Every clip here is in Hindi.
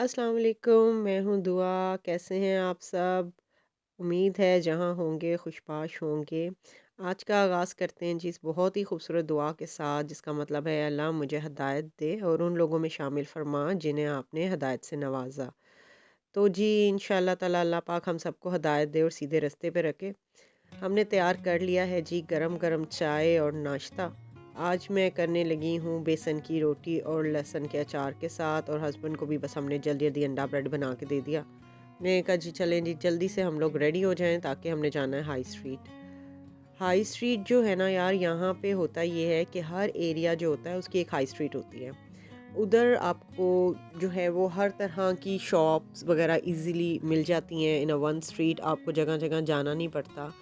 अस्सलाम वालेकुम, मैं हूँ दुआ। कैसे हैं आप सब? उम्मीद है जहाँ होंगे खुशबाश होंगे। आज का आगाज़ करते हैं जी इस बहुत ही खूबसूरत दुआ के साथ, जिसका मतलब है अल्लाह मुझे हिदायत दे और उन लोगों में शामिल फरमा जिन्हें आपने हिदायत से नवाज़ा। तो जी इंशाअल्लाह ताला अल्लाह पाक हम सबको हिदायत दे और सीधे रास्ते पे रखे। हमने तैयार कर लिया है जी गरम-गरम चाय और नाश्ता। आज मैं करने लगी हूँ बेसन की रोटी और लहसुन के अचार के साथ, और हस्बैंड को भी बस हमने जल्दी-जल्दी अंडा ब्रेड बना के दे दिया। मैंने कहा जी चलें जी जल्दी से हम लोग रेडी हो जाएँ ताकि हमने जाना है हाई स्ट्रीट। हाई स्ट्रीट जो है ना यार, यहाँ पे होता ये है कि हर एरिया जो होता है उसकी एक हाई स्ट्रीट होती है। उधर आपको जो है वो हर तरह की शॉप्स वग़ैरह ईज़िली मिल जाती हैं इन अ वन स्ट्रीट, आपको जगह-जगह जाना नहीं पड़ता।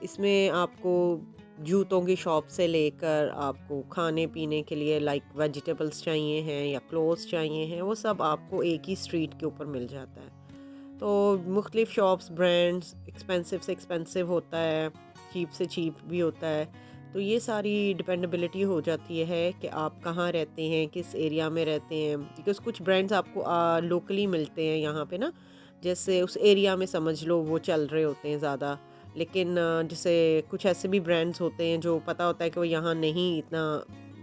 इसमें आपको जूतों की शॉप से लेकर आपको खाने-पीने के लिए लाइक वेजिटेबल्स चाहिए हैं या क्लोथ्स चाहिए हैं, वो सब आपको एक ही स्ट्रीट के ऊपर मिल जाता है। तो मुख्तलिफ़ शॉप्स, ब्रांड्स, एक्सपेंसिव से एक्सपेंसिव होता है, चीप से चीप भी होता है। तो ये सारी डिपेंडेबिलिटी हो जाती है कि आप कहाँ रहते हैं, किस एरिया में रहते हैं। बिकॉज़ कुछ ब्रांड्स आपको लोकली मिलते हैं यहाँ पे ना, जैसे उस एरिया में समझ लो वो चल रहे होते हैं ज़्यादा। लेकिन जैसे कुछ ऐसे भी ब्रांड्स होते हैं जो पता होता है कि वो यहाँ नहीं इतना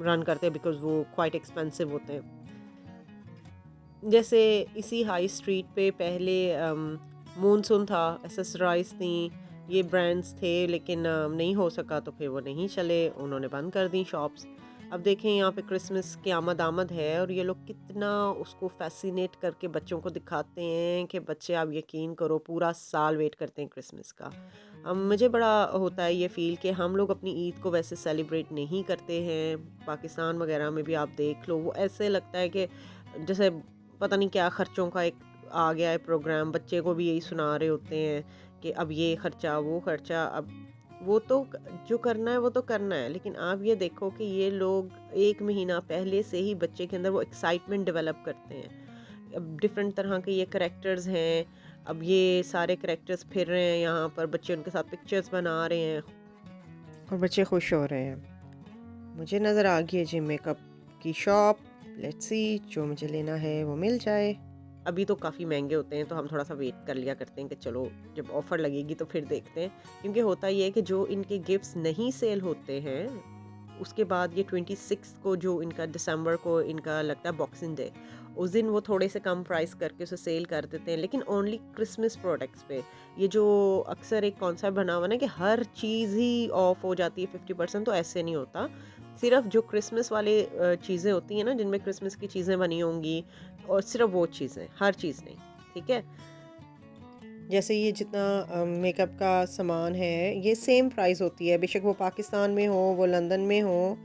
रन करते बिकॉज़ वो क्वाइट एक्सपेंसिव होते हैं। जैसे इसी हाई स्ट्रीट पे पहले मूनसून था, एसेसराइज़ थी, ये ब्रांड्स थे, लेकिन नहीं हो सका तो फिर वो नहीं चले, उन्होंने बंद कर दी शॉप्स। अब देखें यहाँ पे क्रिसमस की आमद है और ये लोग कितना उसको फ़ैसिनेट करके बच्चों को दिखाते हैं कि बच्चे आप यकीन करो पूरा साल वेट करते हैं क्रिसमस का। मुझे बड़ा होता है ये फ़ील कि हम लोग अपनी ईद को वैसे सेलिब्रेट नहीं करते हैं। पाकिस्तान वगैरह में भी आप देख लो, वो ऐसे लगता है कि जैसे पता नहीं क्या खर्चों का एक आ गया है प्रोग्राम, बच्चे को भी यही सुना रहे होते हैं कि अब ये खर्चा वो खर्चा। अब वो तो जो करना है वो तो करना है, लेकिन आप ये देखो कि ये लोग एक महीना पहले से ही बच्चे के अंदर वो एक्साइटमेंट डेवलप करते हैं। अब डिफरेंट तरह के ये करेक्टर्स हैं, अब ये सारे करेक्टर्स फिर रहे हैं यहाँ पर, बच्चे उनके साथ पिक्चर्स बना रहे हैं और बच्चे खुश हो रहे हैं। मुझे नज़र आ गई है जी मेकअप की शॉप। लेट्स सी जो मुझे लेना है वो मिल जाए। अभी तो काफ़ी महंगे होते हैं तो हम थोड़ा सा वेट कर लिया करते हैं कि चलो जब ऑफ़र लगेगी तो फिर देखते हैं। क्योंकि होता ये है कि जो इनके गिफ्ट्स नहीं सेल होते हैं, उसके बाद ये 26 को जो इनका दिसंबर को इनका लगता है बॉक्सिंग डे, उस दिन वो थोड़े से कम प्राइस करके उसे सेल कर देते हैं, लेकिन ओनली क्रिसमस प्रोडक्ट्स पे। ये जो अक्सर एक कॉन्सेप्ट बना हुआ ना कि हर चीज़ ही ऑफ हो जाती है 50%, तो ऐसे नहीं होता। सिर्फ जो क्रिसमस वाले चीज़ें होती हैं ना, जिनमें क्रिसमस की चीज़ें बनी होंगी, और सिर्फ वो चीज़ें, हर चीज़ नहीं, ठीक है। जैसे ये जितना मेकअप का सामान है, ये सेम प्राइस होती है, बेशक वो पाकिस्तान में हो, वो लंदन में हो।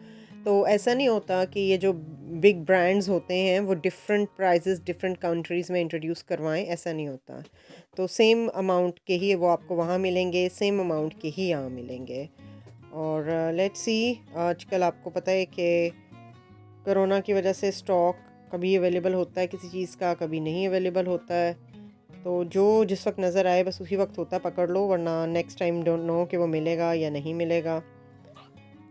तो ऐसा नहीं होता कि ये जो बिग ब्रांड्स होते हैं वो डिफरेंट प्राइसेस डिफरेंट कंट्रीज़ में इंट्रोड्यूस करवाएं, ऐसा नहीं होता। तो सेम अमाउंट के ही वो आपको वहाँ मिलेंगे, सेम अमाउंट के ही यहाँ मिलेंगे। और लेट्स सी, आजकल आपको पता है कि कोरोना की वजह से स्टॉक कभी अवेलेबल होता है किसी चीज़ का, कभी नहीं अवेलेबल होता है। तो जो जिस वक़्त नज़र आए बस उसी वक़्त होता है, पकड़ लो, वरना नेक्स्ट टाइम डोंट नो कि वो मिलेगा या नहीं मिलेगा।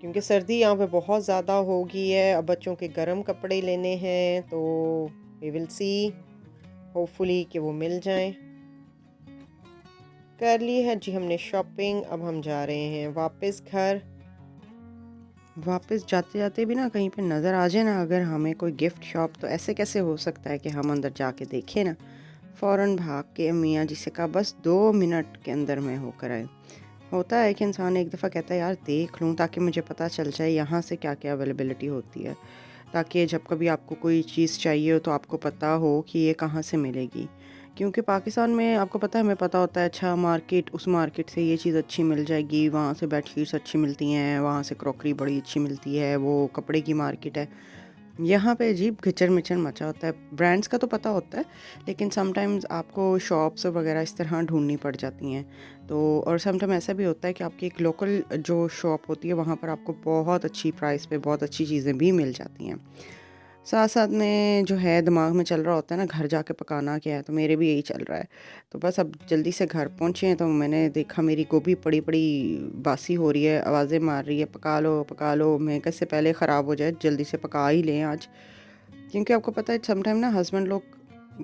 क्योंकि सर्दी यहाँ पे बहुत ज़्यादा हो गई है, अब बच्चों के गर्म कपड़े लेने हैं, तो वी विल सी, होपफुली कि वो मिल जाएँ। कर ली है जी हमने शॉपिंग, अब हम जा रहे हैं वापस घर। वापस जाते-जाते भी ना कहीं पे नज़र आ जाए ना अगर हमें कोई गिफ्ट शॉप, तो ऐसे कैसे हो सकता है कि हम अंदर जाके देखें ना। फ़ौरन भाग के मियाँ जी से कहा बस 2 मिनट के अंदर में होकर आए। होता है कि इंसान एक दफ़ा कहता है यार देख लूँ ताकि मुझे पता चल जाए यहाँ से क्या-क्या अवेलेबिलिटी होती है। ताकि जब कभी आपको कोई चीज़ चाहिए हो तो आपको पता हो कि ये कहाँ से मिलेगी। क्योंकि पाकिस्तान में आपको पता है, हमें पता होता है अच्छा मार्केट, उस मार्केट से ये चीज़ अच्छी मिल जाएगी, वहाँ से बेडशीट्स अच्छी मिलती हैं, वहाँ से क्रॉकरी बड़ी अच्छी मिलती है, वो कपड़े की मार्केट है। यहाँ पे अजीब घिचर-मिचर मचा होता है। ब्रांड्स का तो पता होता है, लेकिन समटाइम्स आपको शॉप्स वगैरह इस तरह ढूँढनी पड़ जाती हैं। तो और समटाइम ऐसा भी होता है कि आपकी एक लोकल जो शॉप होती है, वहाँ पर आपको बहुत अच्छी प्राइस पे बहुत अच्छी चीज़ें भी मिल जाती हैं। साथ-साथ में जो है दिमाग में चल रहा होता है ना घर जाके पकाना क्या है, तो मेरे भी यही चल रहा है। तो बस अब जल्दी से घर पहुँचे हैं, तो मैंने देखा मेरी गोभी पड़ी-पड़ी बासी हो रही है, आवाज़ें मार रही है, पका लो। मैं कहा इससे पहले ख़राब हो जाए, जल्दी से पका ही लें आज। क्योंकि आपको पता है समटाइम ना हस्बैंड लोग